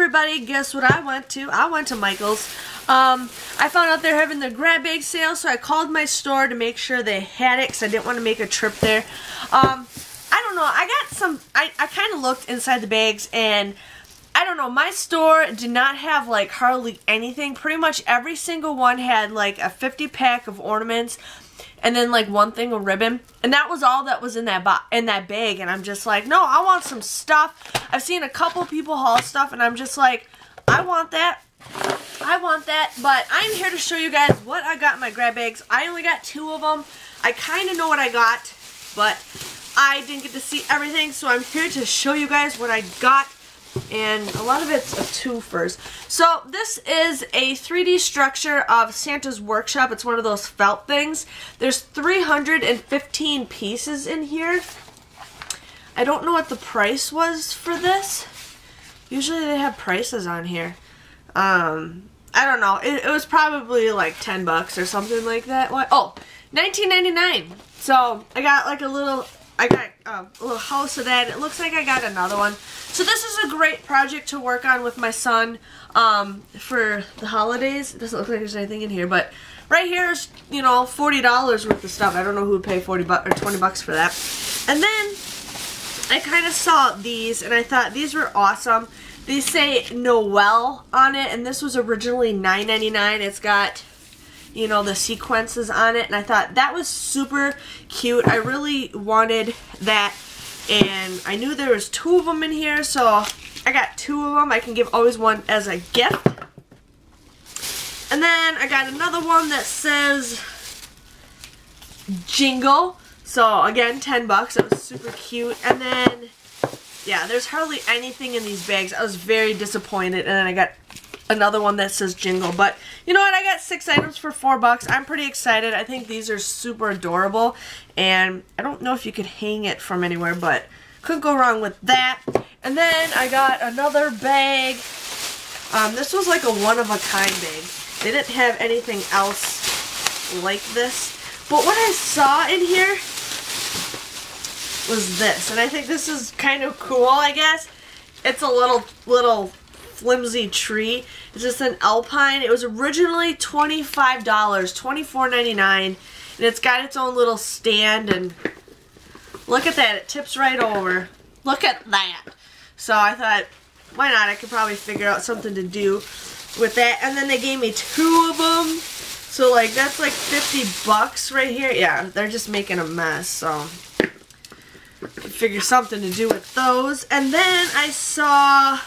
everybody, guess what I went to? I went to Michael's. I found out they're having the grab bag sale, so I called my store to make sure they had it because I didn't want to make a trip there. I don't know, I got some, I kind of looked inside the bags, and I don't know, my store did not have like hardly anything. Pretty much every single one had like a 50 pack of ornaments and then like one thing of ribbon, and that was all that was in that bag. And I'm just like, no, I want some stuff. I've seen a couple people haul stuff, and I'm just like, I want that. But I'm here to show you guys what I got in my grab bags. I only got 2 of them. I kind of know what I got, but I didn't get to see everything, so I'm here to show you guys what I got. And a lot of it's a twofers. So this is a 3D structure of Santa's Workshop. It's one of those felt things. There's 315 pieces in here. I don't know what the price was for this. Usually they have prices on here. I don't know. It was probably like 10 bucks or something like that. What? Oh, $19.99. So I got like a little house of that. It looks like I got another one. So this is a great project to work on with my son for the holidays. It doesn't look like there's anything in here, but right here is, you know, $40 worth of stuff. I don't know who would pay 40 bucks or 20 bucks for that. And then I kind of saw these, and I thought these were awesome. These say Noel on it, and this was originally $9.99. It's got, you know, the sequences on it, and I thought that was super cute. I really wanted that, and I knew there was 2 of them in here, so I got 2 of them. I can give always one as a gift. And then I got another one that says Jingle. So again, 10 bucks. It was super cute. And then, yeah, there's hardly anything in these bags. I was very disappointed. And then I got another one that says Jingle. But you know what? I got 6 items for 4 bucks. I'm pretty excited. I think these are super adorable. And I don't know if you could hang it from anywhere, but couldn't go wrong with that. And then I got another bag. This was like a one-of-a-kind bag. They didn't have anything else like this. But what I saw in here was this. And I think this is kind of cool, I guess. It's a little flimsy tree. It's just an alpine. It was originally $25, $24.99, and it's got its own little stand, and look at that, it tips right over. Look at that. So I thought, why not? I could probably figure out something to do with that. And then they gave me 2 of them. So like that's like 50 bucks right here. Yeah, they're just making a mess, so figure something to do with those. And then I saw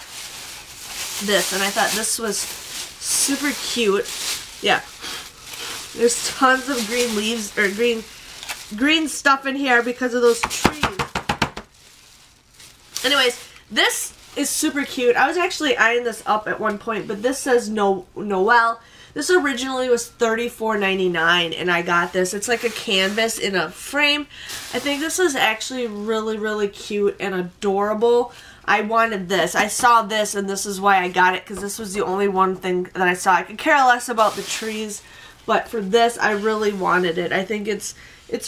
this, and I thought this was super cute. Yeah, there's tons of green leaves or green stuff in here because of those trees. Anyways, this is super cute. I was actually eyeing this up at one point, but this says Noel. This originally was $34.99, and I got this. It's like a canvas in a frame. I think this is actually really, really cute and adorable. I wanted this. I saw this, and this is why I got it, because this was the only one thing that I saw. I could care less about the trees, but for this, I really wanted it. I think it's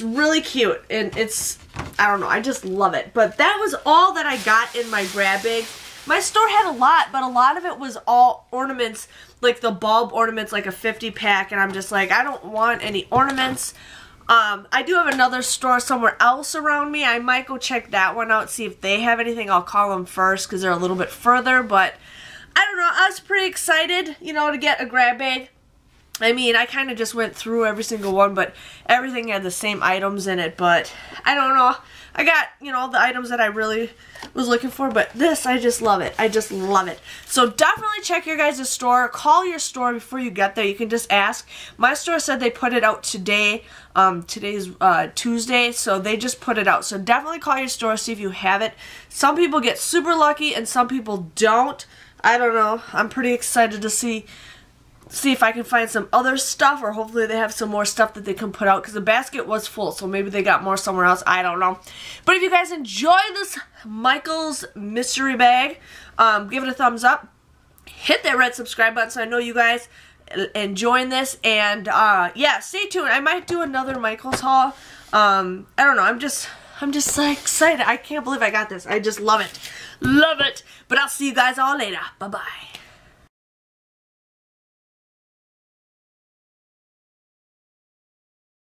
really cute, and it's, I don't know, I just love it. But that was all that I got in my grab bag. My store had a lot, but a lot of it was all ornaments, like the bulb ornaments, like a 50 pack, and I'm just like, I don't want any ornaments. I do have another store somewhere else around me. I might go check that one out, see if they have anything. I'll call them first because they're a little bit further, but I don't know. I was pretty excited, you know, to get a grab bag. I mean, I kind of just went through every single one, but everything had the same items in it, but I don't know. I got, you know, the items that I really was looking for, but this, I just love it. I just love it. So definitely check your guys' store. Call your store before you get there. You can just ask. My store said they put it out today. Today's Tuesday, so they just put it out. So definitely call your store, see if you have it. Some people get super lucky and some people don't. I don't know. I'm pretty excited to see if I can find some other stuff, or hopefully they have some more stuff that they can put out, because the basket was full, so maybe they got more somewhere else. I don't know. But if you guys enjoy this Michael's mystery bag, give it a thumbs up. Hit that red subscribe button so I know you guys enjoying this. And yeah, stay tuned. I might do another Michael's haul. I don't know. I'm just like excited. I can't believe I got this. I just love it. Love it. But I'll see you guys all later. Bye-bye.